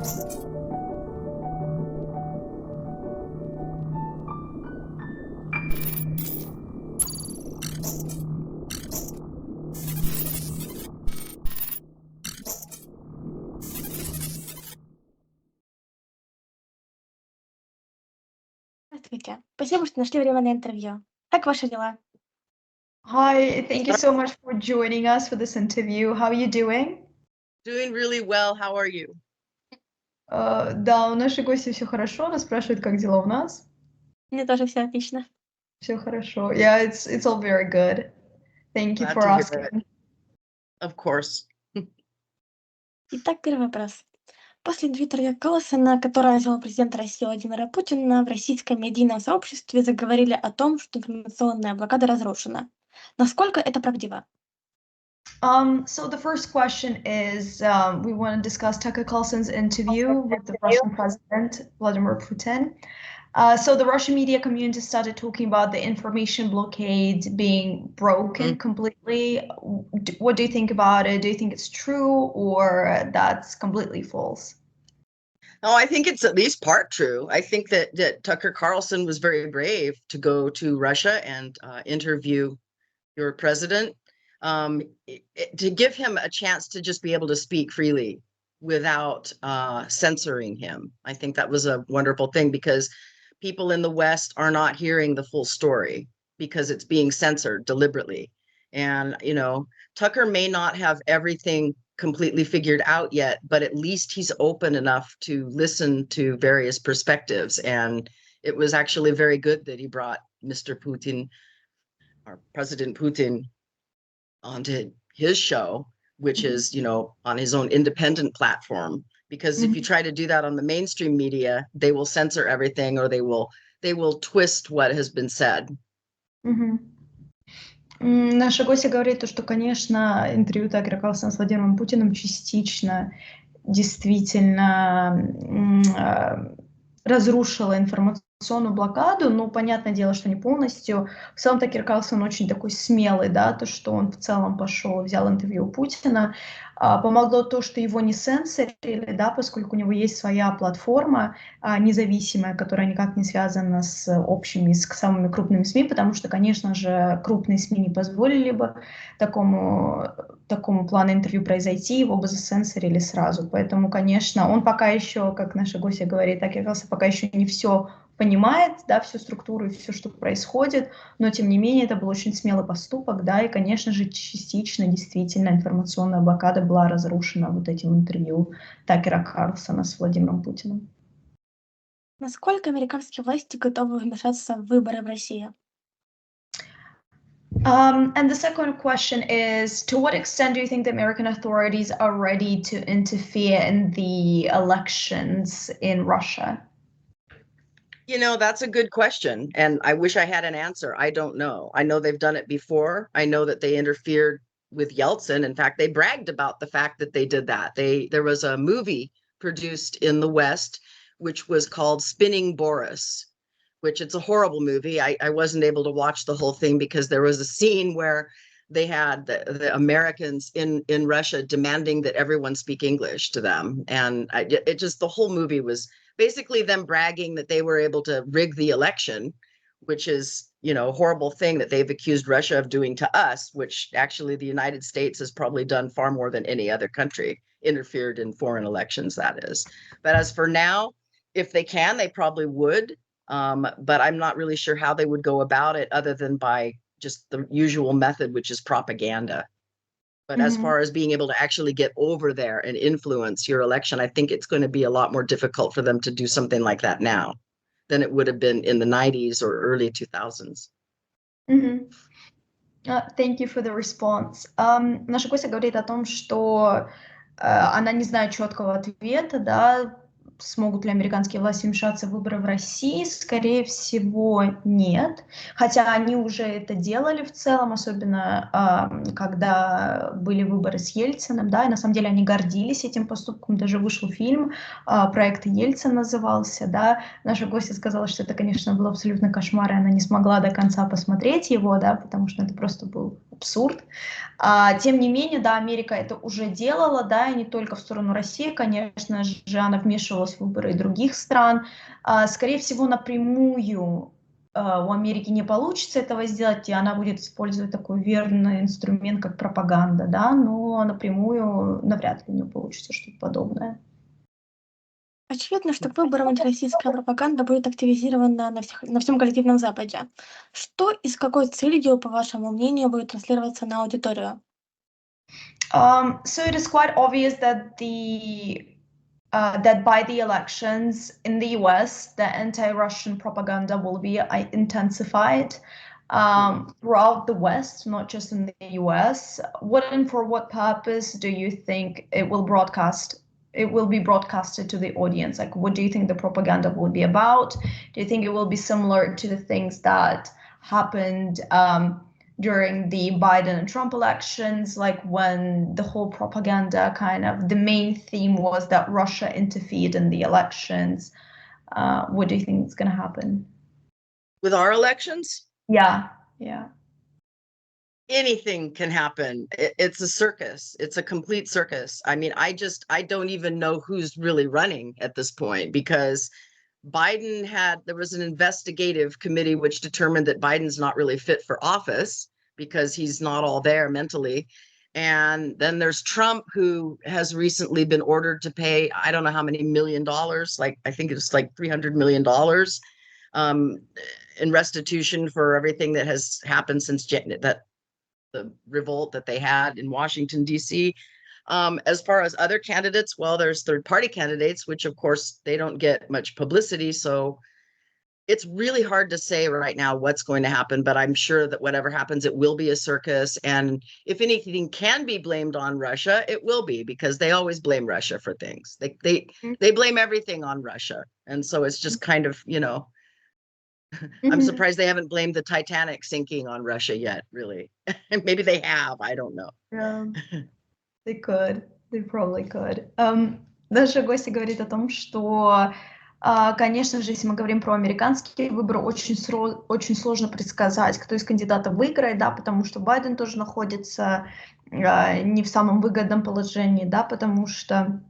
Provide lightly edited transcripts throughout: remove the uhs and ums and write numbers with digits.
Здравствуйте. Спасибо, что нашли время на интервью. Как ваши дела? Hi, thank you so much for joining us for this interview. How are you doing? Doing really well. How are you? Да, у нашей гости все хорошо. Она спрашивает, как дела у нас. Мне тоже все отлично. Все хорошо. Yeah, it's all very good. Thank you Glad for to hear asking. it. Of course. Итак, первый вопрос. После интервью Карлсона, которое сделал президент России Владимира Путина, в российском медийном сообществе заговорили о том, что информационная блокада разрушена. Насколько это правдиво? So the first question is, we want to discuss Tucker Carlson's interview with the Russian president, Vladimir Putin. So the Russian media community started talking about the information blockade being broken completely. What do you think about it? Do you think it's true or that's completely false? Oh, I think it's at least part true. I think that Tucker Carlson was very brave to go to Russia and interview your president, to give him a chance to just be able to speak freely without censoring him. I think that was a wonderful thing because people in the West are not hearing the full story because it's being censored deliberately. And, you know, Tucker may not have everything completely figured out yet, but at least he's open enough to listen to various perspectives. And it was actually very good that he brought Mr. Putin, or President Putin, onto his show, which is, you know, on his own independent platform. Because if you try to do that on the mainstream media, they will censor everything, or they will twist what has been said. Наша гостья говорит, что, конечно, интервью Такера Карлсона с Владимиром Путиным частично действительно разрушило информационную блокаду, но понятное дело, что не полностью. В целом Такер Карлсон очень такой смелый, да, то, что он в целом пошел, взял интервью у Путина. Помогло то, что его не сенсорили, да, поскольку у него есть своя платформа независимая, которая никак не связана с общими, с самыми крупными СМИ, потому что, конечно же, крупные СМИ не позволили бы такому плану интервью произойти, его бы засенсорили сразу. Поэтому, конечно, он пока еще, как наша гостья говорит, Такер Карлсон пока еще не все понимает, да, всю структуру и все, что происходит, но, тем не менее, это был очень смелый поступок, да, и, конечно же, частично, действительно, информационная блокада была разрушена вот этим интервью Такера Карлсона с Владимиром Путиным. Насколько американские власти готовы вмешаться в выборы в России? And the second question is, to what extent do you think the American authorities are ready to interfere in the elections in Russia? You know, that's a good question. And I wish I had an answer. I don't know. I know they've done it before. I know that they interfered with Yeltsin. In fact, they bragged about the fact that they did that. There was a movie produced in the West, which was called Spinning Boris, which it's a horrible movie. I wasn't able to watch the whole thing because there was a scene where they had the Americans in Russia demanding that everyone speak English to them. And the whole movie was basically them bragging that they were able to rig the election, which is, you know, a horrible thing that they've accused Russia of doing to us, which actually the United States has probably done far more than any other country, interfered in foreign elections, that is. But as for now, if they can, they probably would. But I'm not really sure how they would go about it other than by just the usual method, which is propaganda. But as far as being able to actually get over there and influence your election, I think it's going to be a lot more difficult for them to do something like that now than it would have been in the 90s or early 2000s. Thank you for the response. Наша гостья говорит о том, что она не знает четкого ответа, да, смогут ли американские власти вмешаться в выборы в России? Скорее всего, нет. Хотя они уже это делали в целом, особенно когда были выборы с Ельциным, да, и на самом деле они гордились этим поступком. Даже вышел фильм, проект Ельцин назывался, да. Наша гостья сказала, что это, конечно, был абсолютно кошмар, и она не смогла до конца посмотреть его, да, потому что это просто был абсурд. Тем не менее, да, Америка это уже делала, да, и не только в сторону России, конечно же, она вмешивалась в выборы и других стран. Скорее всего, напрямую у Америки не получится этого сделать, и она будет использовать такой верный инструмент, как пропаганда, да, но напрямую навряд ли у нее получится что-то подобное. Очевидно, что к выборам антироссийская пропаганда будет активизирована на всем коллективном Западе. Что и с какой целью, по вашему мнению, будет транслироваться на аудиторию? So it is quite obvious that that by the elections in the US, the anti-Russian propaganda will be intensified throughout the West, not just in the US. What and for what purpose do you think it will be broadcasted to the audience? Like, what do you think the propaganda will be about? Do you think it will be similar to the things that happened during the Biden and Trump elections, like when the whole propaganda the main theme was that Russia interfered in the elections? What do you think is going to happen? With our elections? Yeah. Anything can happen. It's a circus. It's a complete circus. I mean, I don't even know who's really running at this point, because there was an investigative committee which determined that Biden's not really fit for office because he's not all there mentally. And then there's Trump, who has recently been ordered to pay, I don't know how many $1 million, like I think it's like $300 million in restitution for everything that has happened since the revolt that they had in Washington, D.C. As far as other candidates, well, there's third-party candidates, which of course they don't get much publicity. So it's really hard to say right now what's going to happen, but I'm sure that whatever happens, it will be a circus. And if anything can be blamed on Russia, it will be, because they always blame Russia for things. They blame everything on Russia. And so it's just kind of, I'm surprised they haven't blamed the Titanic sinking on Russia yet, really. Maybe they have, I don't know. Yeah. They could. They probably could. Наша гостья говорит о том, что, конечно же, если мы говорим про американские выборы, очень сложно предсказать, кто из кандидатов выиграет, да, потому что Байден тоже находится не в самом выгодном положении, да, потому что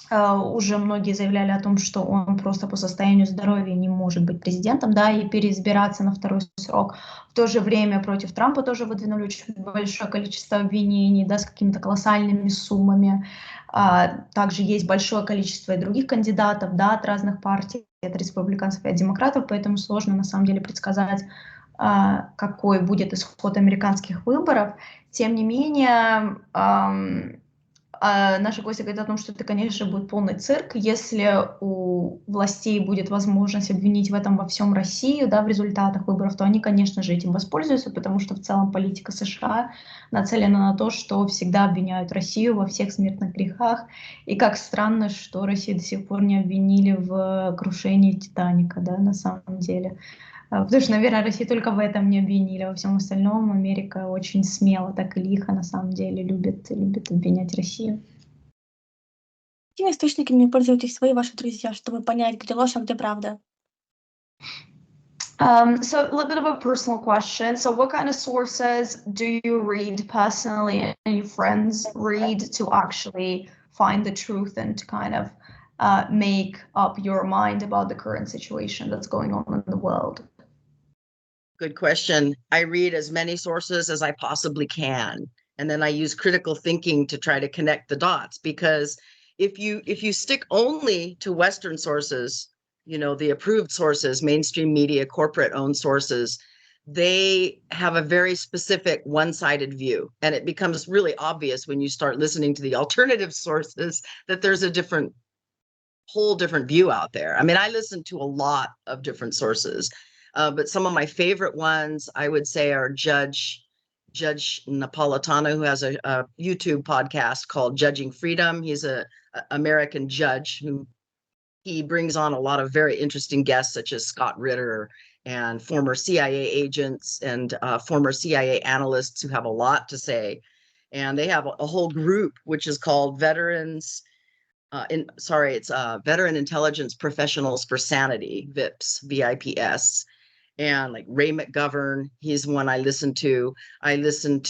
уже многие заявляли о том, что он просто по состоянию здоровья не может быть президентом, да, и переизбираться на второй срок. В то же время против Трампа тоже выдвинули очень большое количество обвинений, да, с какими-то колоссальными суммами. Также есть большое количество и других кандидатов, да, от разных партий, от республиканцев и от демократов, поэтому сложно на самом деле предсказать, какой будет исход американских выборов. Тем не менее, наша гостья говорит о том, что это, конечно, будет полный цирк. Если у властей будет возможность обвинить в этом во всем Россию, да, в результатах выборов, то они, конечно же, этим воспользуются, потому что в целом политика США нацелена на то, что всегда обвиняют Россию во всех смертных грехах. И как странно, что Россию до сих пор не обвинили в крушении Титаника, да, на самом деле. Потому что, наверное, Россию только в этом не обвинили, во всем остальном Америка очень смело, так и лихо, на самом деле, любит обвинять Россию. Какими источниками пользуетесь вы и ваши друзья, чтобы понять, где ложь, а где правда? So a little bit of a personal question. So what kind of sources do you read personally and your friends read to actually find the truth and to kind of make up your mind about the current situation that's going on in the world? Good question. I read as many sources as I possibly can. And then I use critical thinking to try to connect the dots, because if you stick only to Western sources, the approved sources, mainstream media, corporate owned sources, they have a very specific one-sided view. And it becomes really obvious when you start listening to the alternative sources that there's a whole different view out there. I mean, I listen to a lot of different sources. But some of my favorite ones, I would say, are Judge Napolitano, who has a YouTube podcast called Judging Freedom. He's an American judge who he brings on a lot of very interesting guests, such as Scott Ritter and former CIA agents and former CIA analysts who have a lot to say. And they have a whole group, which is called Veteran Intelligence Professionals for Sanity, VIPS, VIPS. And like Ray McGovern, he's one I listen to. I listen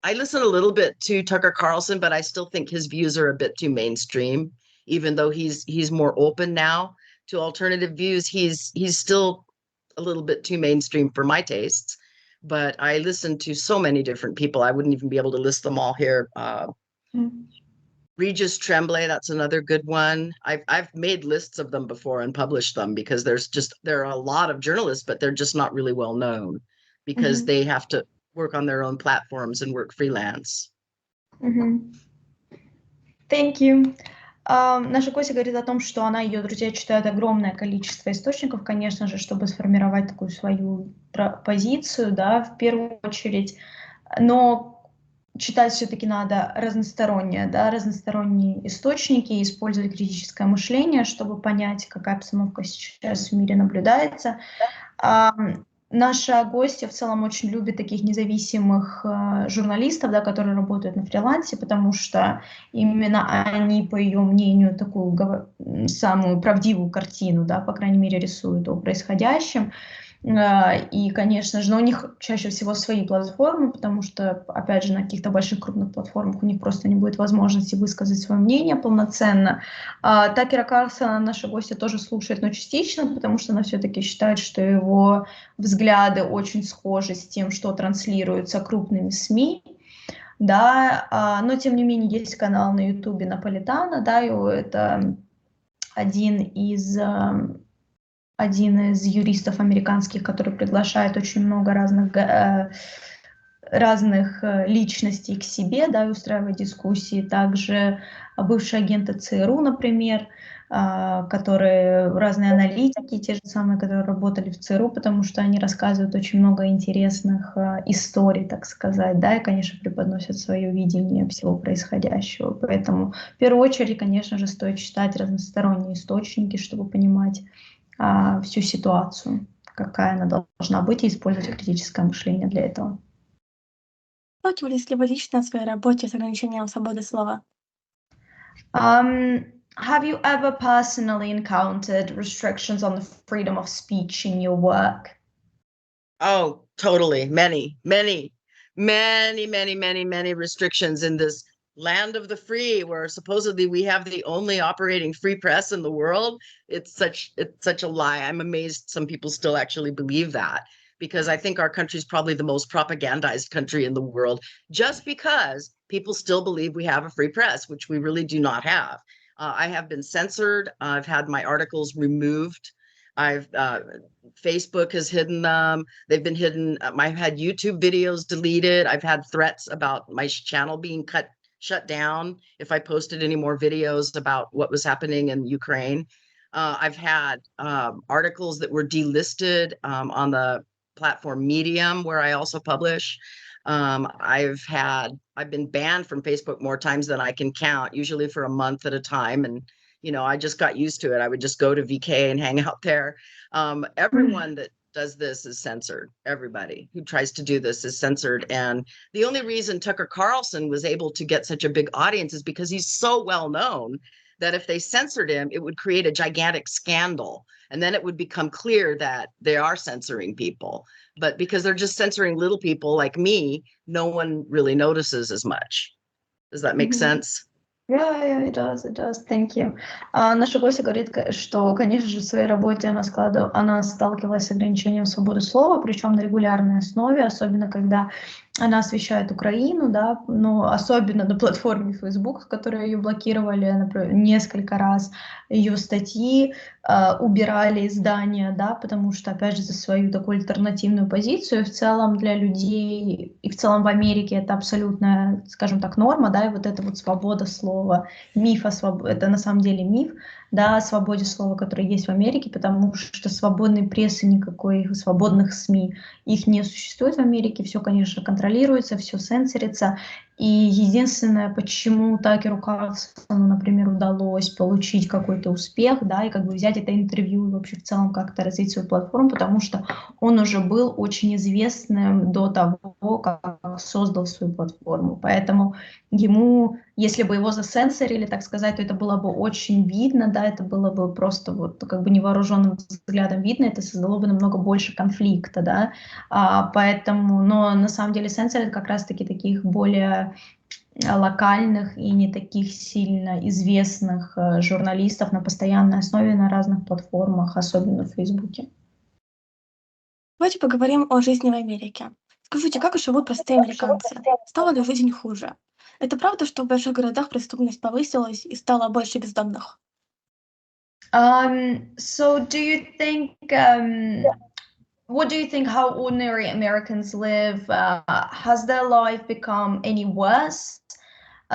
a little bit to Tucker Carlson, but I still think his views are a bit too mainstream. Even though he's more open now to alternative views, he's still a little bit too mainstream for my tastes. But I listen to so many different people. I wouldn't even be able to list them all here. Regis Tremblay, that's another good one. I've made lists of them before and published them because there are a lot of journalists, but they're just not really well known because they have to work on their own platforms and work freelance. Thank you. Наша Кося говорит о том, что она и ее друзья читают огромное количество источников, конечно же, чтобы сформировать такую свою позицию, да, в первую очередь. Но читать все-таки надо разносторонние, да, разносторонние источники, использовать критическое мышление, чтобы понять, какая обстановка сейчас в мире наблюдается. Наша гостья в целом очень любит таких независимых журналистов, да, которые работают на фрилансе, потому что именно они, по ее мнению, такую самую правдивую картину, да, по крайней мере, рисуют о происходящем. И, конечно же, но у них чаще всего свои платформы, потому что, опять же, на каких-то больших крупных платформах у них просто не будет возможности высказать свое мнение полноценно. Такера Карлсона наша гостья тоже слушает, но частично, потому что она все-таки считает, что его взгляды очень схожи с тем, что транслируется крупными СМИ. Да, но тем не менее есть канал на Ютубе Наполитана, да, и это один из юристов американских, который приглашает очень много разных личностей к себе, да, и устраивает дискуссии. Также бывшие агенты ЦРУ, например, которые разные аналитики, те же самые, которые работали в ЦРУ, потому что они рассказывают очень много интересных историй, так сказать, да, и, конечно, преподносят свое видение всего происходящего. Поэтому в первую очередь, конечно же, стоит читать разносторонние источники, чтобы понимать всю ситуацию, какая она должна быть, и использовать критическое мышление для этого. Сталкивались ли вы лично в своей работе с ограничением свободы слова? Have you ever personally encountered restrictions on the freedom of speech in your work? Oh, totally. Many restrictions in this land of the free, where supposedly we have the only operating free press in the world. It's such a lie. I'm amazed some people still actually believe that, because I think our country is probably the most propagandized country in the world, just because people still believe we have a free press, which we really do not have. I have been censored. I've had my articles removed. Facebook has hidden them. They've been hidden. I've had YouTube videos deleted. I've had threats about my channel being shut down if I posted any more videos about what was happening in Ukraine. I've had articles that were delisted on the platform Medium, where I also publish. I've been banned from Facebook more times than I can count, usually for a month at a time. And, I just got used to it. I would just go to VK and hang out there. Everyone that does this is censored. Everybody who tries to do this is censored. And the only reason Tucker Carlson was able to get such a big audience is because he's so well known that if they censored him, it would create a gigantic scandal. And then it would become clear that they are censoring people. But because they're just censoring little people like me, no one really notices as much. Does that make sense? Yeah, it does. Thank you. Наша гостья говорит, что, конечно же, в своей работе она сталкивалась с ограничением свободы слова, причем на регулярной основе, особенно когда она освещает Украину, да, но особенно на платформе Facebook, которую ее блокировали, например, несколько раз, ее статьи убирали из здания, да, потому что, опять же, за свою такую альтернативную позицию, в целом для людей, и в целом в Америке это абсолютная, скажем так, норма, да, и вот эта вот свобода слова, миф о свободе, это на самом деле миф, да, о свободе слова, который есть в Америке, потому что свободной прессы никакой, свободных СМИ, их не существует в Америке, все, конечно, контролируется, все сенсорится, И единственное, почему Такеру Карлсону, например, удалось получить какой-то успех, да, и как бы взять это интервью и вообще в целом как-то развить свою платформу, потому что он уже был очень известным до того, как создал свою платформу. Поэтому ему, если бы его засенсорили, так сказать, то это было бы очень видно, да, это было бы просто вот как бы невооруженным взглядом видно, это создало бы намного больше конфликта, да, поэтому, но на самом деле сенсоры как раз-таки таких более локальных и не таких сильно известных журналистов на постоянной основе на разных платформах, особенно в Фейсбуке. Давайте поговорим о жизни в Америке. Скажите, как живут простые американцы? Стала ли жизнь хуже? Это правда, что в больших городах преступность повысилась и стало больше бездомных? So do you think, what do you think how ordinary Americans live? Has their life become any worse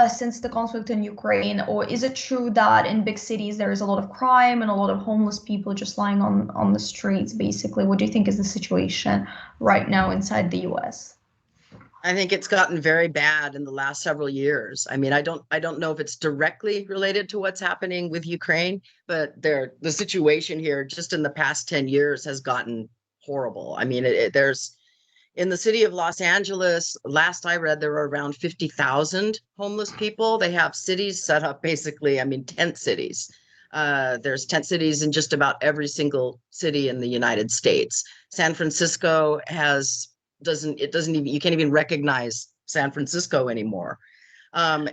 since the conflict in Ukraine? Or is it true that in big cities there is a lot of crime and a lot of homeless people just lying on the streets, basically? What do you think is the situation right now inside the US? I think it's gotten very bad in the last several years. I mean, I don't know if it's directly related to what's happening with Ukraine, but the situation here just in the past 10 years has gotten horrible. I mean, there's in the city of Los Angeles, last I read, there were around 50,000 homeless people. They have cities set up basically, I mean, tent cities. There's tent cities in just about every single city in the United States. San Francisco doesn't even, you can't even recognize San Francisco anymore.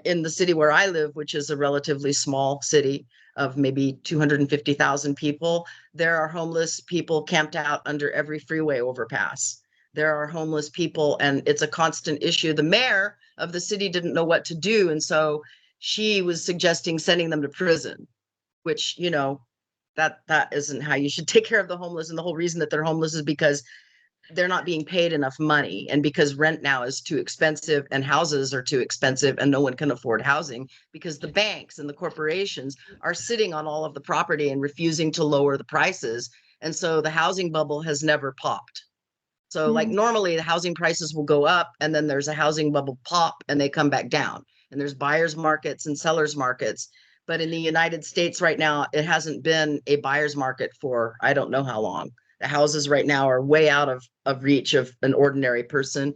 In the city where I live, which is a relatively small city of maybe 250,000 people, there are homeless people camped out under every freeway overpass. There are homeless people, and it's a constant issue. The mayor of the city didn't know what to do, and so she was suggesting sending them to prison, which, you know, that isn't how you should take care of the homeless. And the whole reason that they're homeless is because they're not being paid enough money, and because rent now is too expensive and houses are too expensive and no one can afford housing because the banks and the corporations are sitting on all of the property and refusing to lower the prices. And so the housing bubble has never popped. So like normally the housing prices will go up and then there's a housing bubble pop and they come back down, and there's buyers markets and sellers markets. But in the United States right now, it hasn't been a buyer's market for I don't know how long. The houses right now are way out of reach of an ordinary person.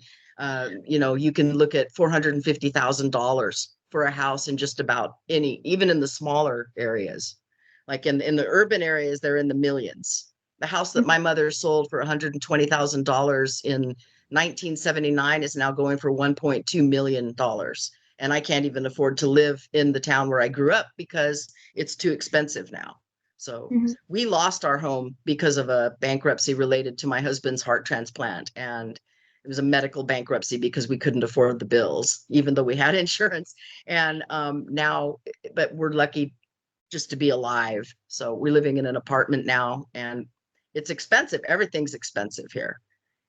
You know, you can look at $450,000 for a house in just about any, even in the smaller areas. Like in the urban areas, they're in the millions. The house that my mother sold for $120,000 in 1979 is now going for $1.2 million. And I can't even afford to live in the town where I grew up because it's too expensive now. So we lost our home because of a bankruptcy related to my husband's heart transplant. And it was a medical bankruptcy because we couldn't afford the bills, even though we had insurance. And now, but we're lucky just to be alive. So we're living in an apartment now, and it's expensive. Everything's expensive here.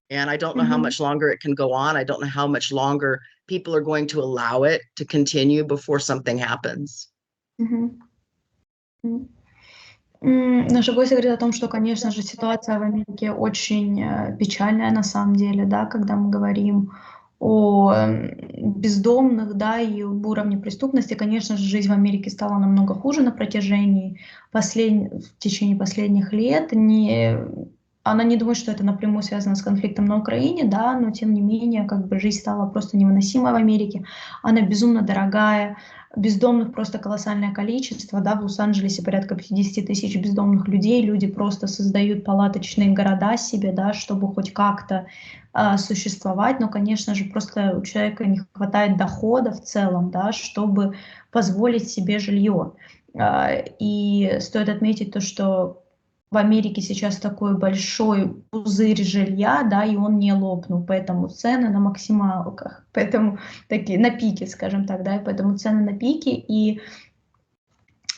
And I don't know how much longer it can go on. I don't know how much longer people are going to allow it to continue before something happens. Наша гостья говорит о том, что, конечно же, ситуация в Америке очень печальная на самом деле, да, когда мы говорим о бездомных, да, и об уровне преступности. Конечно же, жизнь в Америке стала намного хуже на протяжении в течение последних лет. Она не думает, что это напрямую связано с конфликтом на Украине, да, но тем не менее, как бы жизнь стала просто невыносимой в Америке. Она безумно дорогая, бездомных просто колоссальное количество, да, в Лос-Анджелесе порядка 50 тысяч бездомных людей, люди просто создают палаточные города себе, да, чтобы хоть как-то существовать, но, конечно же, просто у человека не хватает дохода в целом, да, чтобы позволить себе жилье. И стоит отметить то, что в Америке сейчас такой большой пузырь жилья, да, и он не лопнул, поэтому цены на максималках, поэтому такие на пике, скажем так, да, и поэтому цены на пике, и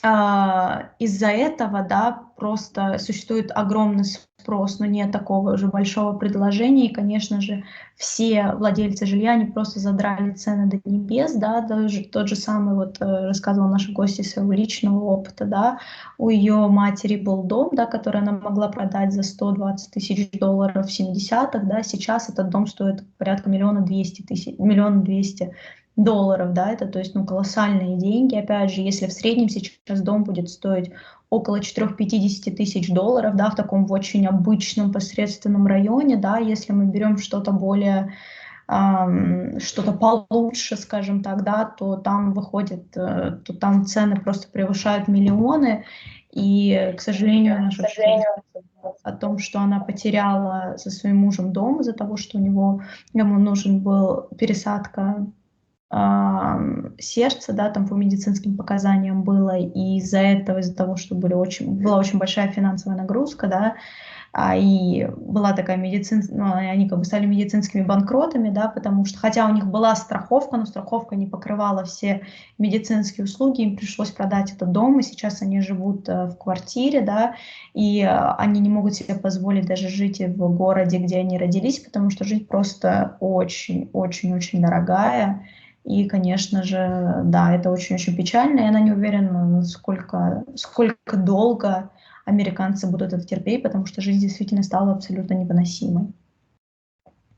из-за этого, да, просто существует огромный спрос, но нет такого уже большого предложения, и, конечно же, все владельцы жилья, они просто задрали цены до небес, да, даже тот же самый, вот, рассказывала наша гостья из своего личного опыта, да, у ее матери был дом, да, который она могла продать за $120 тысяч в 70-х, да, сейчас этот дом стоит порядка $1 200 000, $1 200 долларов, да, это, то есть, ну, колоссальные деньги. Опять же, если в среднем сейчас дом будет стоить около 4-50 тысяч долларов, да, в таком в очень обычном посредственном районе, да, если мы берем что-то более, что-то получше, скажем так, да, то там выходит, то там цены просто превышают миллионы, и, к сожалению, наша о том, что она потеряла со своим мужем дом из-за того, что ему нужен был пересадка сердца, да, там по медицинским показаниям было, и из-за этого, из-за того, что была очень большая финансовая нагрузка, да, и была такая они как бы стали медицинскими банкротами, да, потому что, хотя у них была страховка, но страховка не покрывала все медицинские услуги, им пришлось продать этот дом, и сейчас они живут в квартире, да, и они не могут себе позволить даже жить в городе, где они родились, потому что жить просто очень-очень-очень дорогая. И, конечно же, да, это очень-очень печально, и она не уверена, сколько долго американцы будут это терпеть, потому что жизнь действительно стала абсолютно невыносимой.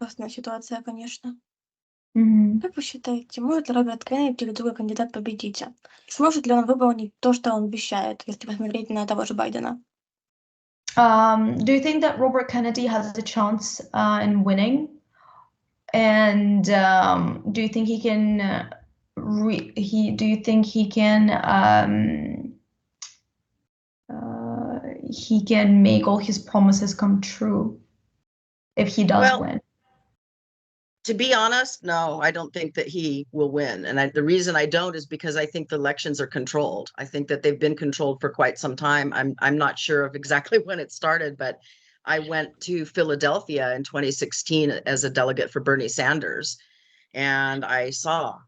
Ужасная ситуация, конечно. Мгм. Как вы считаете, может ли Роберт Кеннеди или другой кандидат победить? Сможет ли он выполнить то, что он обещает, если посмотреть на того же Байдена? Do you think that Robert Kennedy has a chance in winning? And do you think he can do you think he can make all his promises come true if he does win? To be honest, no, I don't think that he will win. And the reason I don't is because I think the elections are controlled. I think that they've been controlled for quite some time. I'm not sure of exactly when it started, but I went to Philadelphia in 2016 as a delegate for Bernie Sanders, and I saw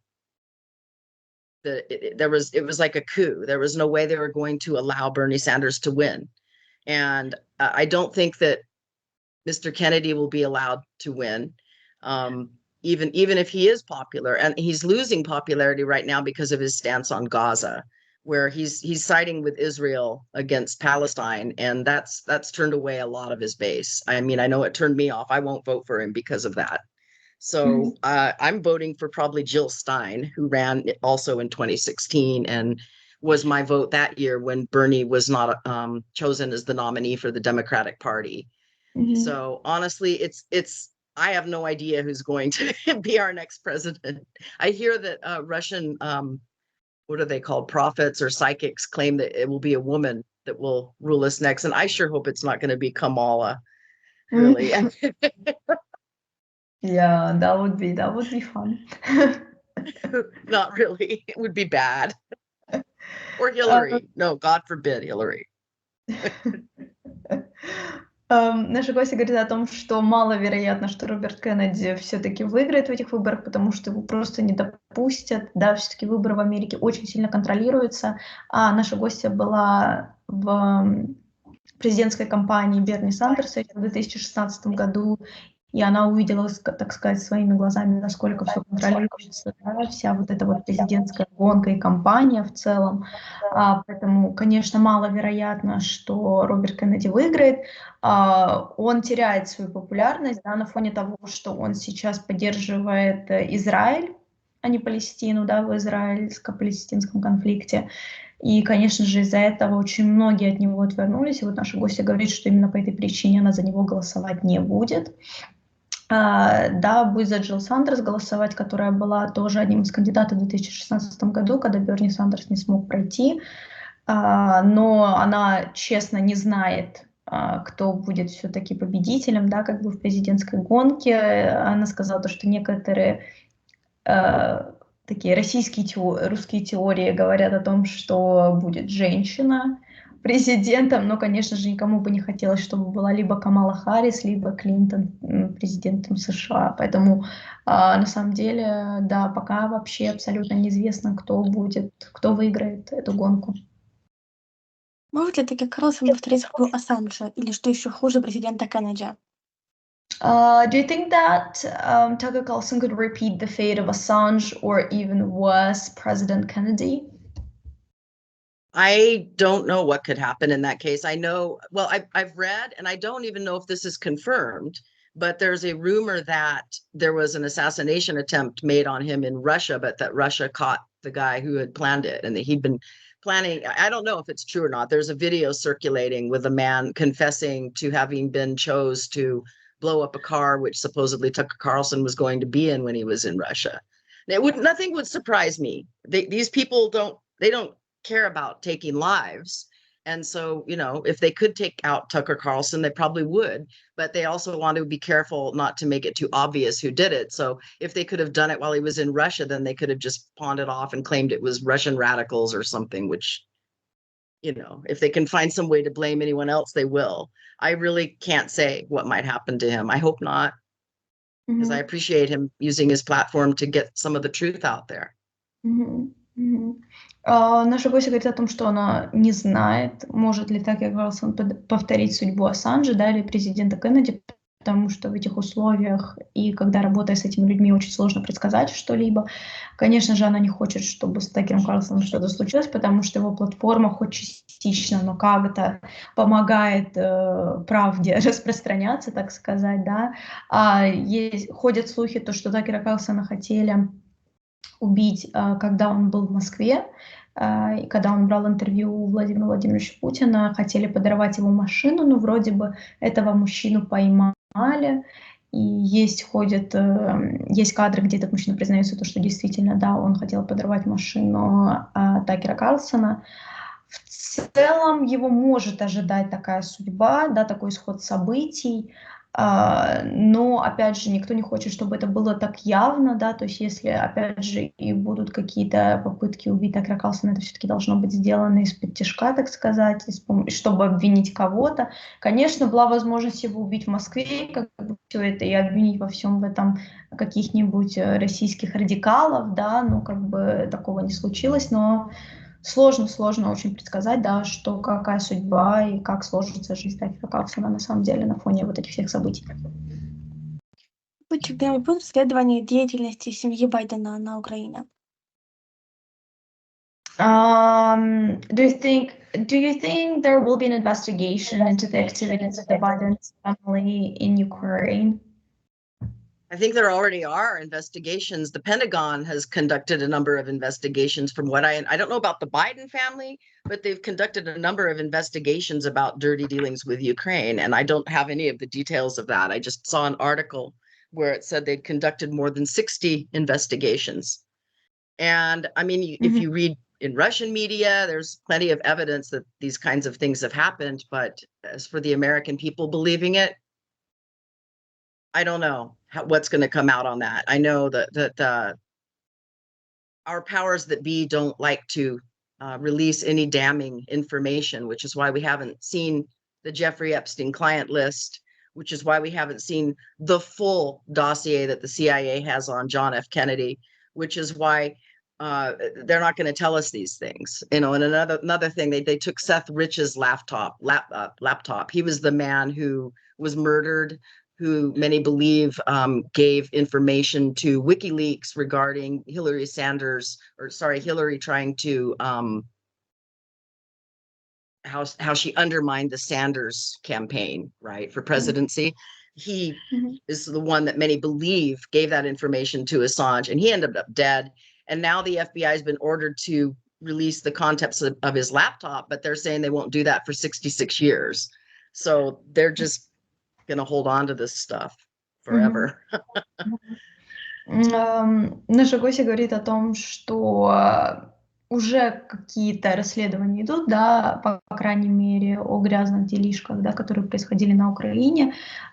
that it was like a coup. There was no way they were going to allow Bernie Sanders to win. And I don't think that Mr. Kennedy will be allowed to win. Even if he is popular, and he's losing popularity right now because of his stance on Gaza, where he's siding with Israel against Palestine, and that's turned away a lot of his base. I mean, I know it turned me off. I won't vote for him because of that. So I'm voting for probably Jill Stein, who ran also in 2016 and was my vote that year when Bernie was not chosen as the nominee for the Democratic Party. So honestly, I have no idea who's going to be our next president. I hear that Russian, what are they called, prophets or psychics, claim that it will be a woman that will rule us next. And I sure hope it's not going to be Kamala, really. Yeah, that would be fun. Not really. It would be bad. Or Hillary. No, God forbid, Hillary. Наша гостья говорит о том, что маловероятно, что Роберт Кеннеди все-таки выиграет в этих выборах, потому что его просто не допустят. Да, все-таки выборы в Америке очень сильно контролируются. А наша гостья была в президентской кампании Берни Сандерса в 2016 году, и она увидела, так сказать, своими глазами, насколько все контролируется, да, вся вот эта вот президентская гонка и кампания в целом. Поэтому, конечно, маловероятно, что Роберт Кеннеди выиграет. Он теряет свою популярность, да, на фоне того, что он сейчас поддерживает Израиль, а не Палестину, да, в израильско-палестинском конфликте. И, конечно же, из-за этого очень многие от него отвернулись. И вот наша гостья говорит, что именно по этой причине она за него голосовать не будет. Да, будет за Джилл Сандерс голосовать, которая была тоже одним из кандидатов в 2016 году, когда Берни Сандерс не смог пройти. Но она, честно, не знает, кто будет все-таки победителем, да, как бы в президентской гонке. Она сказала, что некоторые такие русские теории говорят о том, что будет женщина президентом, но, конечно же, никому бы не хотелось, чтобы была либо Камала Харрис, либо Клинтон президентом США. Поэтому, на самом деле, да, пока вообще абсолютно неизвестно, кто выиграет эту гонку. Может ли таки Карлсон повторить судьбу Ассанжа или, что еще хуже, президента Кеннеди? Do you think that Tucker Carlson could repeat the fate of Assange or even worse, President Kennedy? I don't know what could happen in that case. I know, well, I've read, and I don't even know if this is confirmed, But there's a rumor that there was an assassination attempt made on him in Russia, but that Russia caught the guy who had planned it and that he'd been planning. I don't know if it's true or not. There's a video circulating with a man confessing to having been chose to blow up a car, which supposedly Tucker Carlson was going to be in when he was in Russia. Nothing would surprise me. These people don't care about taking lives. And so, if they could take out Tucker Carlson, they probably would, but they also want to be careful not to make it too obvious who did it. So if they could have done it while he was in Russia, then they could have just pawned it off and claimed it was Russian radicals or something, which, if they can find some way to blame anyone else, they will. I really can't say what might happen to him. I hope not, because I appreciate him using his platform to get some of the truth out there. Наша гостья говорит о том, что она не знает, может ли Такер Карлсон повторить судьбу Ассанжа, да, или президента Кеннеди, потому что в этих условиях и когда работая с этими людьми очень сложно предсказать что-либо. Конечно же, она не хочет, чтобы с Такером Карлсоном что-то случилось, потому что его платформа хоть частично, но как-то помогает правде распространяться, так сказать, да. Ходят слухи, то, что Такера Карлсона хотели убить, когда он был в Москве, и когда он брал интервью у Владимира Владимировича Путина, хотели подорвать его машину, но вроде бы этого мужчину поймали, и есть кадры, где этот мужчина признается, что действительно, да, он хотел подорвать машину Такера Карлсона. В целом его может ожидать такая судьба, да, такой исход событий, но, опять же, никто не хочет, чтобы это было так явно, да, то есть если, опять же, и будут какие-то попытки убить Такера Карлсона, это все-таки должно быть сделано из-под тишка, так сказать, чтобы обвинить кого-то. Конечно, была возможность его убить в Москве, как бы все это, и обвинить во всем в этом каких-нибудь российских радикалов, да, ну, как бы такого не случилось, но сложно очень предсказать, да, что какая судьба и как сложится жизнь Такера Карлсона на самом деле на фоне вот этих всех событий. Будет первый пункт расследования деятельности семьи Байдена на Украине. Do you think there will be an investigation into the activities of the Biden family in Ukraine? I think there already are investigations. The Pentagon has conducted a number of investigations from what I don't know about the Biden family, but they've conducted a number of investigations about dirty dealings with Ukraine. And I don't have any of the details of that. I just saw an article where it said they'd conducted more than 60 investigations. And I mean, if you read in Russian media, there's plenty of evidence that these kinds of things have happened. But as for the American people believing it, I don't know what's going to come out on that. I know that our powers that be don't like to release any damning information, which is why we haven't seen the Jeffrey Epstein client list, which is why we haven't seen the full dossier that the CIA has on John F. Kennedy, which is why they're not going to tell us these things. And another thing, they took Seth Rich's laptop. He was the man who was murdered, who many believe gave information to WikiLeaks regarding Hillary trying to how she undermined the Sanders campaign, right, for presidency. He is the one that many believe gave that information to Assange, and he ended up dead. And now the FBI has been ordered to release the contents of his laptop, but they're saying they won't do that for 66 years. So they're just going to hold on to this stuff forever. Наша гостья говорит о том, что уже какие-то расследования идут, да, по крайней мере, о грязных делишках, да, которые происходили на Украине.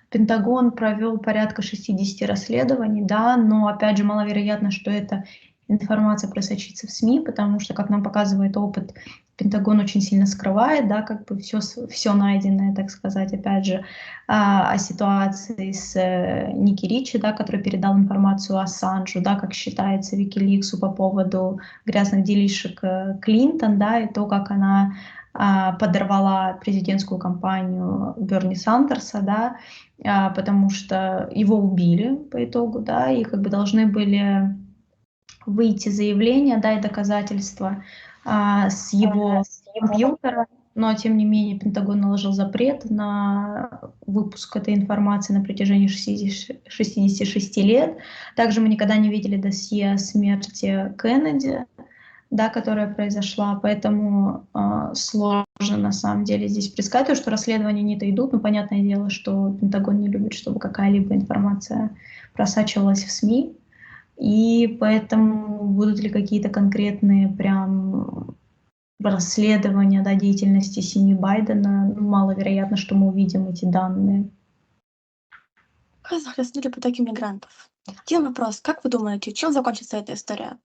Пентагон провел порядка 60 расследований, да, но, опять же, маловероятно, что эта информация просочится в СМИ, потому что, как нам показывает опыт, Пентагон очень сильно скрывает, да, как бы все найденное, так сказать, опять же, о ситуации с Ники Ричи, да, который передал информацию Ассанжу, да, как считается Викиликсу по поводу грязных делишек Клинтон, да, и то, как она подорвала президентскую кампанию Берни Сандерса, да, потому что его убили по итогу, да, и как бы должны были выйти заявления, да, и доказательства с его компьютера, но тем не менее Пентагон наложил запрет на выпуск этой информации на протяжении 66 лет. Также мы никогда не видели досье о смерти Кеннеди, да, которая произошла, поэтому сложно на самом деле здесь предсказать, потому что расследования не-то идут, но понятное дело, что Пентагон не любит, чтобы какая-либо информация просачивалась в СМИ, и поэтому будут ли какие-то конкретные прям расследования, да, деятельности семьи Байдена, маловероятно, что мы увидим эти данные. Захлестнули потоки мигрантов. Один вопрос. Как вы думаете, чем закончится эта история?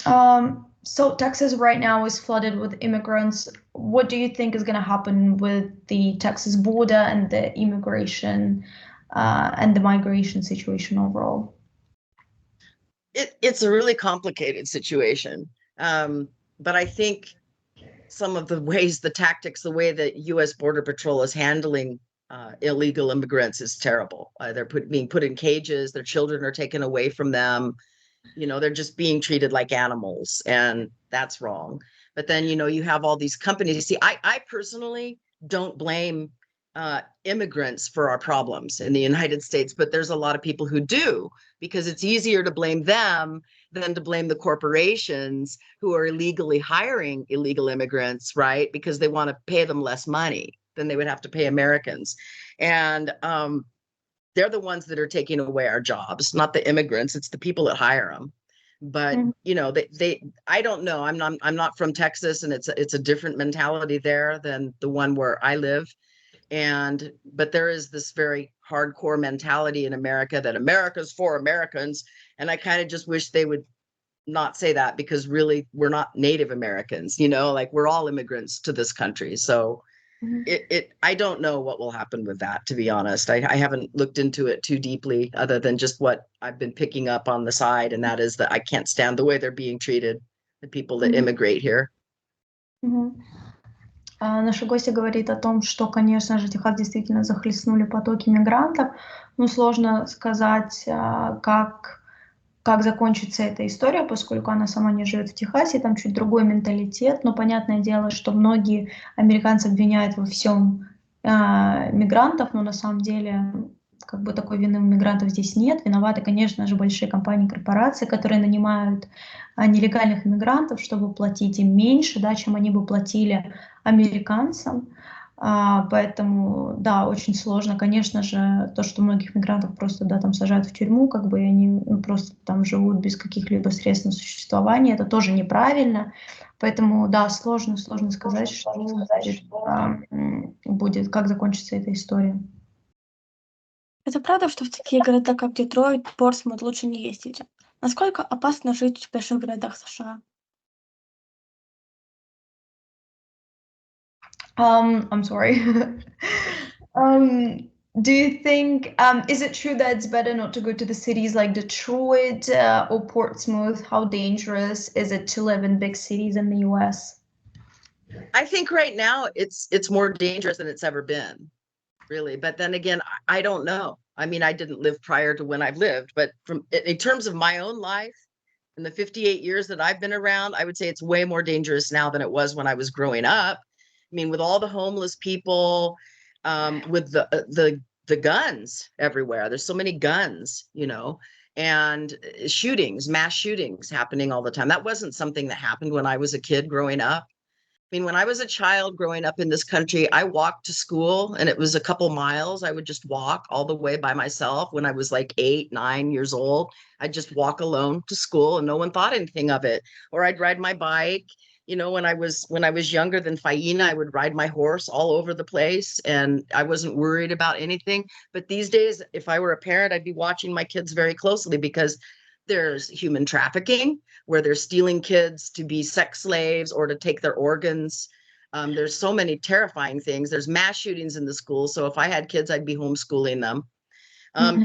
So Texas right now is flooded with immigrants. What do you think is going to happen with the Texas border and the immigration and the migration situation overall? It's a really complicated situation. But I think some of the ways, the tactics, the way that U.S. Border Patrol is handling illegal immigrants is terrible. They're being put in cages. Their children are taken away from them. You know, they're just being treated like animals, and that's wrong. But then, you know, you have all these companies. You see, I personally don't blame immigrants for our problems in the United States, but there's a lot of people who do, because it's easier to blame them than to blame the corporations who are illegally hiring illegal immigrants, right? Because they want to pay them less money than they would have to pay Americans. And they're the ones that are taking away our jobs, not the immigrants. It's the people that hire them. But you know, I don't know. I'm not from Texas, and it's a different mentality there than the one where I live. But there is this very hardcore mentality in America that America's for Americans. And I kind of just wish they would not say that, because really we're not Native Americans, you know, like we're all immigrants to this country. So I don't know what will happen with that, to be honest. I haven't looked into it too deeply, other than just what I've been picking up on the side. And that is that I can't stand the way they're being treated, the people that immigrate here. Наша гостья говорит о том, что, конечно же, Техас действительно захлестнули потоки мигрантов, но сложно сказать, как закончится эта история, поскольку она сама не живет в Техасе, там чуть другой менталитет, но понятное дело, что многие американцы обвиняют во всем мигрантов, но на самом деле как бы такой вины у мигрантов здесь нет. Виноваты, конечно же, большие компании, корпорации, которые нанимают нелегальных иммигрантов, чтобы платить им меньше, да, чем они бы платили американцам. Поэтому, да, очень сложно, конечно же, то, что многих мигрантов просто, да, там сажают в тюрьму, как бы, и они просто там живут без каких-либо средств на существование, это тоже неправильно. Поэтому, да, сложно сказать, что будет, как закончится эта история. Это правда, что в такие города, как Детройт, Портсмут, лучше не ездить? Насколько опасно жить в больших городах США? I'm sorry. Do you think, is it true that it's better not to go to the cities like Detroit or Portsmouth? How dangerous is it to live in big cities in the US? I think right now it's more dangerous than it's ever been, really. But then again, I don't know. I mean, I didn't live prior to when I've lived, but in terms of my own life, in the 58 years that I've been around, I would say it's way more dangerous now than it was when I was growing up. I mean, with all the homeless people, with the guns everywhere. There's so many guns, you know, and shootings, mass shootings happening all the time. That wasn't something that happened when I was a kid growing up. I mean, when I was a child growing up in this country, I walked to school, and it was a couple miles. I would just walk all the way by myself when I was like 8, 9 years old. I'd just walk alone to school, and no one thought anything of it. Or I'd ride my bike. You know, when I was younger than Faina, I would ride my horse all over the place, and I wasn't worried about anything. But these days, if I were a parent, I'd be watching my kids very closely, because there's human trafficking, where they're stealing kids to be sex slaves or to take their organs. There's so many terrifying things. There's mass shootings in the schools. So if I had kids, I'd be homeschooling them.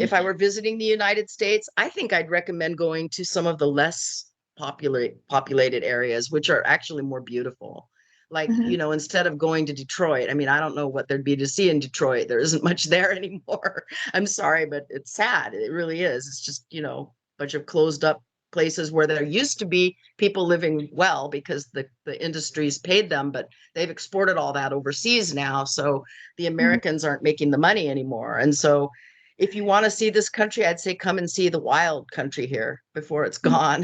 If I were visiting the United States, I think I'd recommend going to some of the less populated areas, which are actually more beautiful. Like, you know, instead of going to Detroit, I mean, I don't know what there'd be to see in Detroit. There isn't much there anymore. I'm sorry, but it's sad. It really is. It's just, you know, bunch of closed up places where there used to be people living well because the industries paid them, but they've exported all that overseas now. So the Americans aren't making the money anymore. And so if you want to see this country, I'd say come and see the wild country here before it's gone,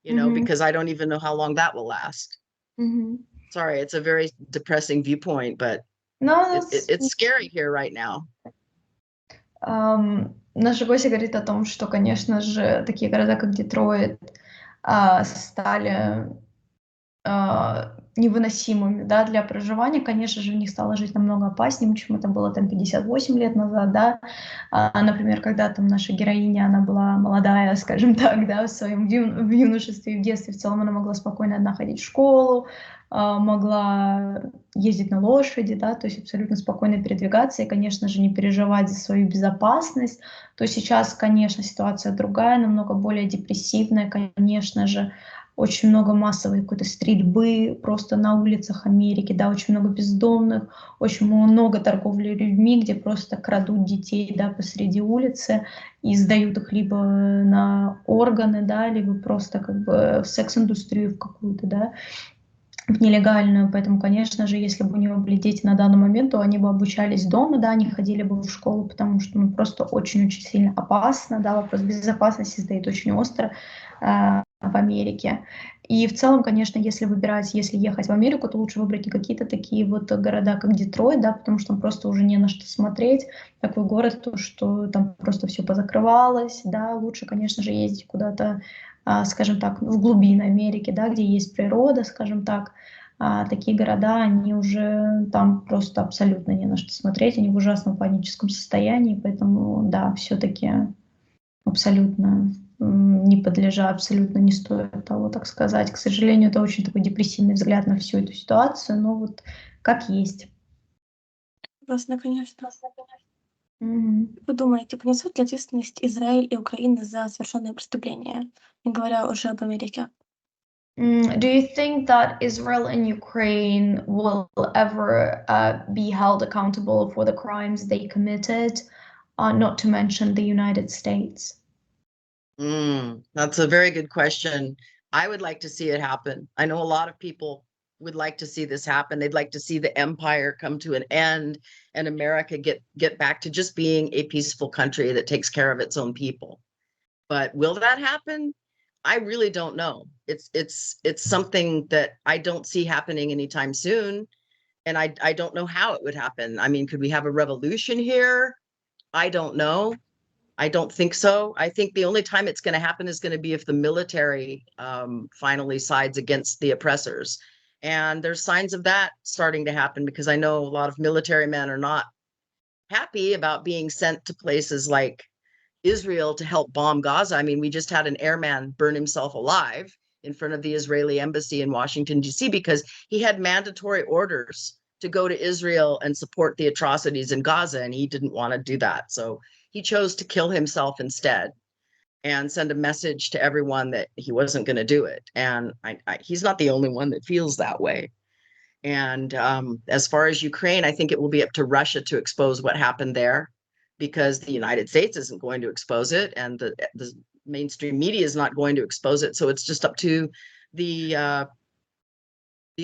because I don't even know how long that will last. Sorry, it's a very depressing viewpoint, but it's scary here right now. Наша гостья говорит о том, что, конечно же, такие города, как Детройт, стали невыносимыми, да, для проживания. Конечно же, в них стало жить намного опаснее, чем это было там 58 лет назад, да. Например, когда там наша героиня, она была молодая, скажем так, да, в своем в юношестве и в детстве, в целом она могла спокойно одна ходить в школу, могла ездить на лошади, да, то есть абсолютно спокойно передвигаться и, конечно же, не переживать за свою безопасность, то сейчас, конечно, ситуация другая, намного более депрессивная, конечно же, очень много массовой какой-то стрельбы просто на улицах Америки, да, очень много бездомных, очень много торговли людьми, где просто крадут детей, да, посреди улицы и сдают их либо на органы, да, либо просто как бы в секс-индустрию в какую-то, да, в нелегальную. Поэтому, конечно же, если бы у него были дети на данный момент, то они бы обучались дома, да, они ходили бы в школу, потому что, просто очень-очень сильно опасно, да, вопрос безопасности стоит очень остро в Америке. И в целом, конечно, если ехать в Америку, то лучше выбрать не какие-то такие вот города, как Детройт, да, потому что там просто уже не на что смотреть. Такой город, то, что там просто все позакрывалось, да, лучше, конечно же, ездить куда-то, скажем так, в глубины Америки, да, где есть природа, скажем так. Такие города, они уже там просто абсолютно не на что смотреть, они в ужасном паническом состоянии, поэтому, да, все-таки абсолютно абсолютно не стоит того, так сказать. К сожалению, это очень такой депрессивный взгляд на всю эту ситуацию, но вот как есть. Ужасно, конечно. Вы думаете, понесут ли ответственность Израиль и Украина за совершенные преступления, не говоря уже об Америке? Do you think that Israel and Ukraine will ever be held accountable for the crimes they committed, not to mention the United States? That's a very good question. I would like to see it happen. I know a lot of people would like to see this happen. They'd like to see the empire come to an end and America get back to just being a peaceful country that takes care of its own people. But will that happen? I really don't know. It's something that I don't see happening anytime soon. And I don't know how it would happen. I mean, could we have a revolution here? I don't know. I don't think so. I think the only time it's going to happen is going to be if the military finally sides against the oppressors. And there's signs of that starting to happen because I know a lot of military men are not happy about being sent to places like Israel to help bomb Gaza. I mean, we just had an airman burn himself alive in front of the Israeli embassy in Washington, D.C., because he had mandatory orders to go to Israel and support the atrocities in Gaza, and he didn't want to do that. So he chose to kill himself instead and send a message to everyone that he wasn't going to do it. And he's not the only one that feels that way. And as far as Ukraine, I think it will be up to Russia to expose what happened there, because the United States isn't going to expose it, and the mainstream media is not going to expose it. So it's just up to the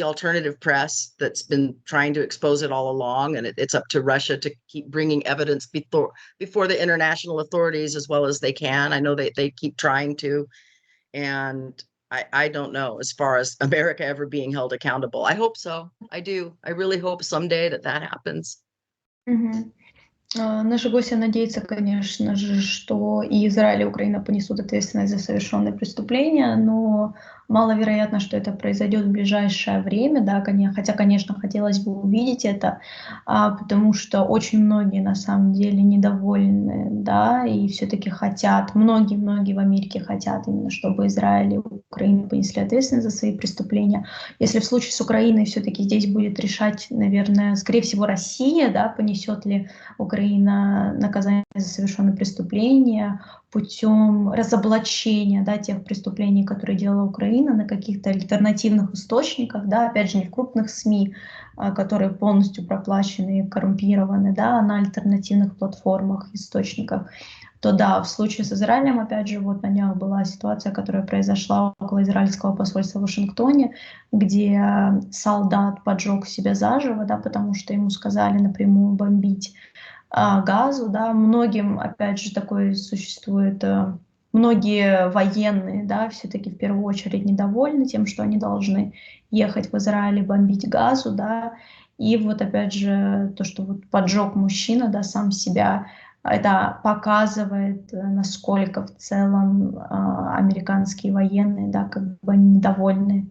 alternative press that's been trying to expose it all along, and it's up to Russia to keep bringing evidence before the international authorities as well as they can. I know they keep trying to, and I don't know as far as America ever being held accountable. I hope so. I do. I really hope someday that happens. Наша гостья надеется, конечно же, что и Израиль, и Украина понесут ответственность за совершенные преступления, но маловероятно, что это произойдет в ближайшее время, да, хотя, конечно, хотелось бы увидеть это, потому что очень многие на самом деле недовольны, да, и все-таки хотят, многие в Америке хотят именно, чтобы Израиль и Украина понесли ответственность за свои преступления. Если в случае с Украиной все-таки здесь будет решать, наверное, скорее всего, Россия, да, понесет ли Украина наказание за совершенные преступления путем разоблачения, да, тех преступлений, которые делала Украина, на каких-то альтернативных источниках, да, опять же, не в крупных СМИ, которые полностью проплачены и коррумпированы, да, а на альтернативных платформах, источниках. то да, в случае с Израилем, опять же, вот на днях была ситуация, которая произошла около израильского посольства в Вашингтоне, где солдат поджег себя заживо, да, потому что ему сказали напрямую бомбить Газу, да. Многим, опять же, такой существует, многие военные, да, все-таки в первую очередь недовольны тем, что они должны ехать в Израиль и бомбить Газу, да. И вот опять же то, что вот поджег мужчина, да, сам себя, это показывает, насколько в целом американские военные, да, как бы они недовольны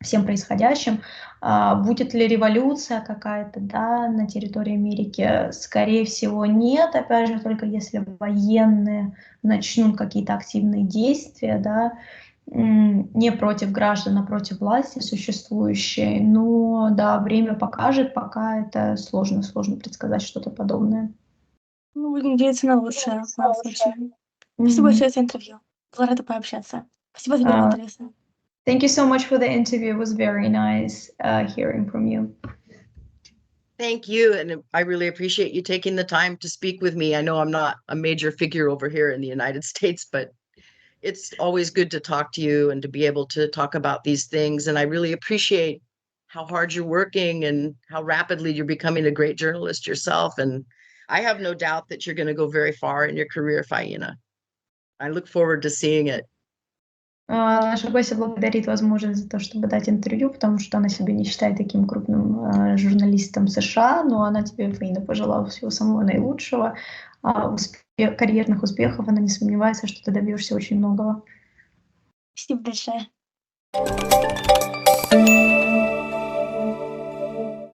всем происходящим. Будет ли революция какая-то, да, на территории Америки? Скорее всего, нет. Опять же, только если военные начнут какие-то активные действия, да, не против граждан, а против власти существующей. Но да, время покажет, пока это сложно предсказать что-то подобное. Ну, будем надеяться на лучшее в данном случае. Спасибо большое за интервью. Была рада пообщаться. Спасибо за very интересно. Thank you so much for the interview. It was very nice hearing from you. Thank you. And I really appreciate you taking the time to speak with me. I know I'm not a major figure over here in the United States, but it's always good to talk to you and to be able to talk about these things. And I really appreciate how hard you're working and how rapidly you're becoming a great journalist yourself. And I have no doubt that you're going to go very far in your career, Faina. I look forward to seeing it. Наша гостья благодарит возможность за то, чтобы дать интервью, потому что она себя не считает таким крупным журналистом США, но она тебе, Фаина, пожелала всего самого наилучшего, карьерных успехов. Она не сомневается, что ты добьешься очень многого. Спасибо большое.